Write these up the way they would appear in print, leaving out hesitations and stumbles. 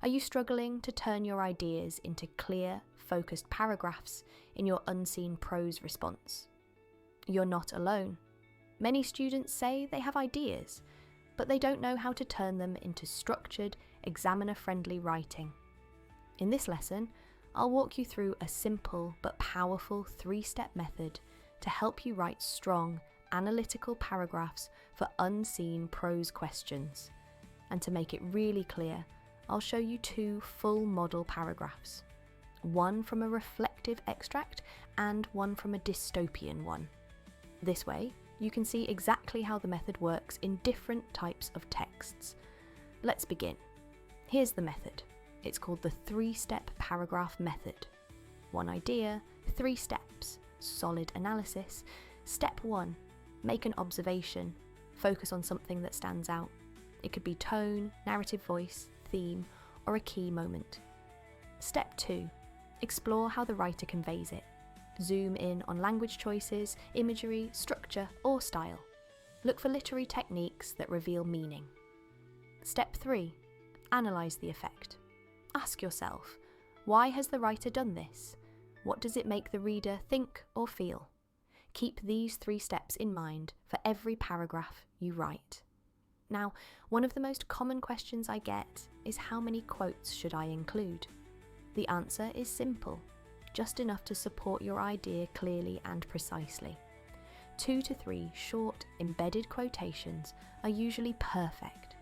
Are you struggling to turn your ideas into clear, focused paragraphs in your unseen prose response? You're not alone. Many students say they have ideas, but they don't know how to turn them into structured, examiner-friendly writing. In this lesson, I'll walk you through a simple but powerful 3-step method to help you write strong, analytical paragraphs for unseen prose questions. And to make it really clear, I'll show you 2 full model paragraphs, one from a reflective extract and one from a dystopian one. This way, you can see exactly how the method works in different types of texts. Let's begin. Here's the method. It's called the 3-step paragraph method. 1 idea, 3 steps, solid analysis. Step 1, make an observation, focus on something that stands out. It could be tone, narrative voice, theme, or a key moment. Step 2, explore how the writer conveys it. Zoom in on language choices, imagery, structure, or style. Look for literary techniques that reveal meaning. Step 3, analyse the effect. Ask yourself, why has the writer done this? What does it make the reader think or feel? Keep these 3 steps in mind for every paragraph you write. Now, one of the most common questions I get is how many quotes should I include? The answer is simple, just enough to support your idea clearly and precisely. 2 to 3 short, embedded quotations are usually perfect.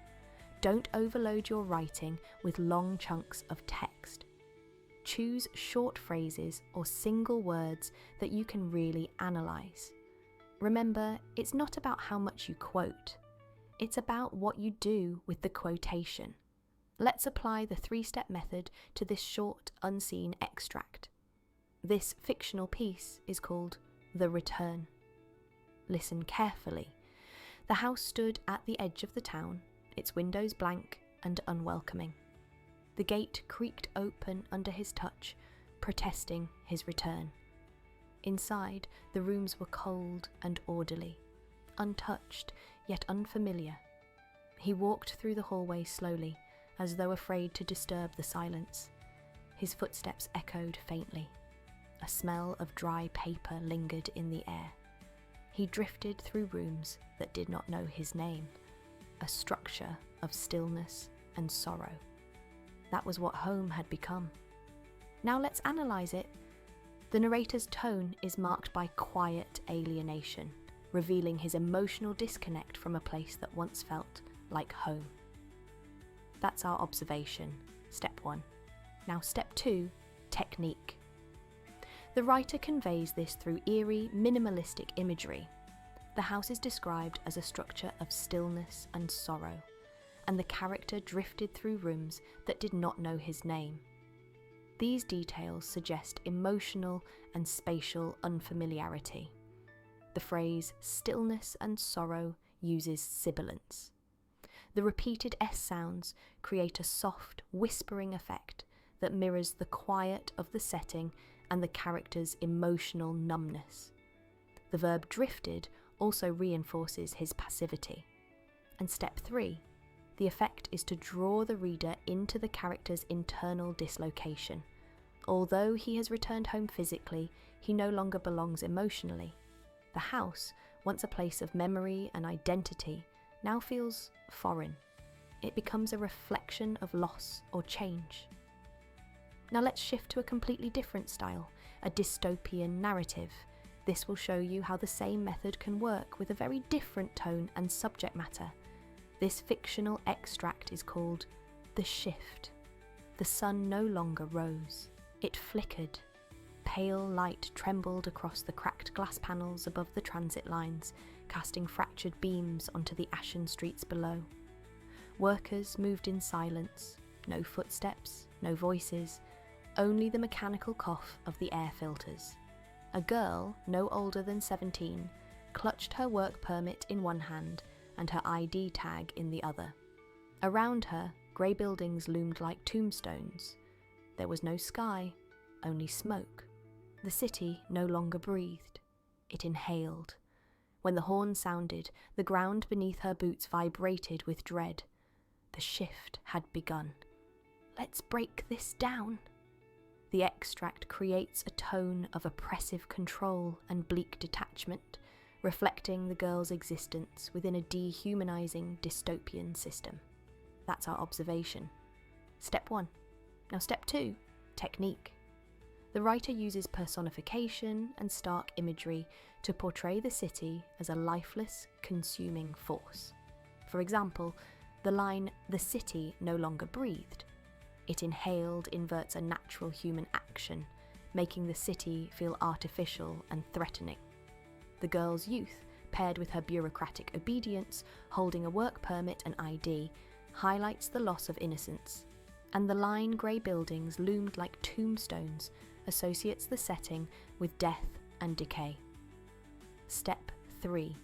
Don't overload your writing with long chunks of text. Choose short phrases or single words that you can really analyse. Remember, it's not about how much you quote. It's about what you do with the quotation. Let's apply the 3-step method to this short, unseen extract. This fictional piece is called The Return. Listen carefully. The house stood at the edge of the town, its windows blank and unwelcoming. The gate creaked open under his touch, protesting his return. Inside, the rooms were cold and orderly, untouched yet unfamiliar. He walked through the hallway slowly, as though afraid to disturb the silence. His footsteps echoed faintly. A smell of dry paper lingered in the air. He drifted through rooms that did not know his name, a structure of stillness and sorrow. That was what home had become. Now let's analyse it. The narrator's tone is marked by quiet alienation, revealing his emotional disconnect from a place that once felt like home. That's our observation, step 1. Now step 2, technique. The writer conveys this through eerie, minimalistic imagery. The house is described as a structure of stillness and sorrow, and the character drifted through rooms that did not know his name. These details suggest emotional and spatial unfamiliarity. The phrase stillness and sorrow uses sibilance. The repeated S sounds create a soft, whispering effect that mirrors the quiet of the setting and the character's emotional numbness. The verb drifted also reinforces his passivity. And step 3, the effect is to draw the reader into the character's internal dislocation. Although he has returned home physically, he no longer belongs emotionally. The house, once a place of memory and identity, now feels foreign. It becomes a reflection of loss or change. Now let's shift to a completely different style, a dystopian narrative. This will show you how the same method can work with a very different tone and subject matter. This fictional extract is called The Shift. The sun no longer rose. It flickered. Pale light trembled across the cracked glass panels above the transit lines, casting fractured beams onto the ashen streets below. Workers moved in silence, no footsteps, no voices, only the mechanical cough of the air filters. A girl, no older than 17, clutched her work permit in one hand and her ID tag in the other. Around her, grey buildings loomed like tombstones. There was no sky, only smoke. The city no longer breathed. It inhaled. When the horn sounded, the ground beneath her boots vibrated with dread. The shift had begun. Let's break this down. The extract creates a tone of oppressive control and bleak detachment, reflecting the girl's existence within a dehumanizing dystopian system. That's our observation. Step 1. Now step 2, technique. The writer uses personification and stark imagery to portray the city as a lifeless, consuming force. For example, the line, "The city no longer breathed." It inhaled inverts a natural human action, making the city feel artificial and threatening. The girl's youth, paired with her bureaucratic obedience, holding a work permit and ID, highlights the loss of innocence. And the line, "Grey buildings loomed like tombstones," associates the setting with death and decay. Step 3.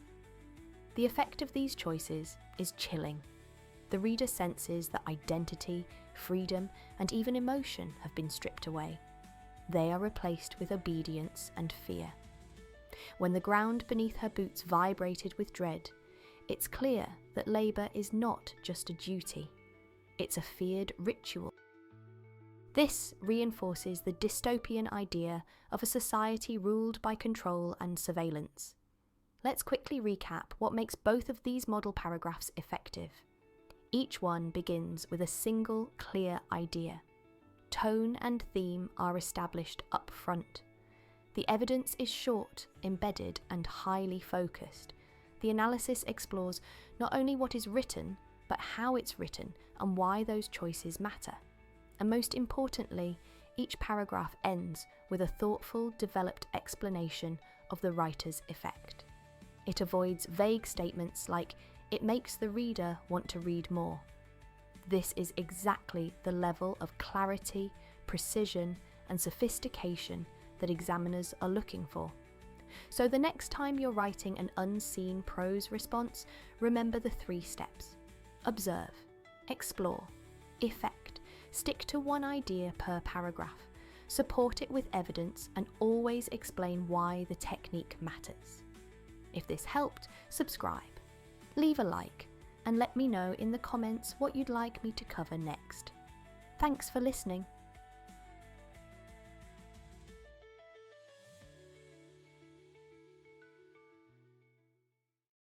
The effect of these choices is chilling. The reader senses that identity, freedom, and even emotion have been stripped away. They are replaced with obedience and fear. When the ground beneath her boots vibrated with dread, it's clear that labour is not just a duty, it's a feared ritual. This reinforces the dystopian idea of a society ruled by control and surveillance. Let's quickly recap what makes both of these model paragraphs effective. Each one begins with a single clear idea. Tone and theme are established up front. The evidence is short, embedded, and highly focused. The analysis explores not only what is written, but how it's written and why those choices matter. And most importantly, each paragraph ends with a thoughtful, developed explanation of the writer's effect. It avoids vague statements like, "It makes the reader want to read more." This is exactly the level of clarity, precision, and sophistication that examiners are looking for. So the next time you're writing an unseen prose response, remember the 3 steps. Observe, explore, effect. Stick to one idea per paragraph. Support it with evidence and always explain why the technique matters. If this helped, subscribe, leave a like, and let me know in the comments what you'd like me to cover next. Thanks for listening.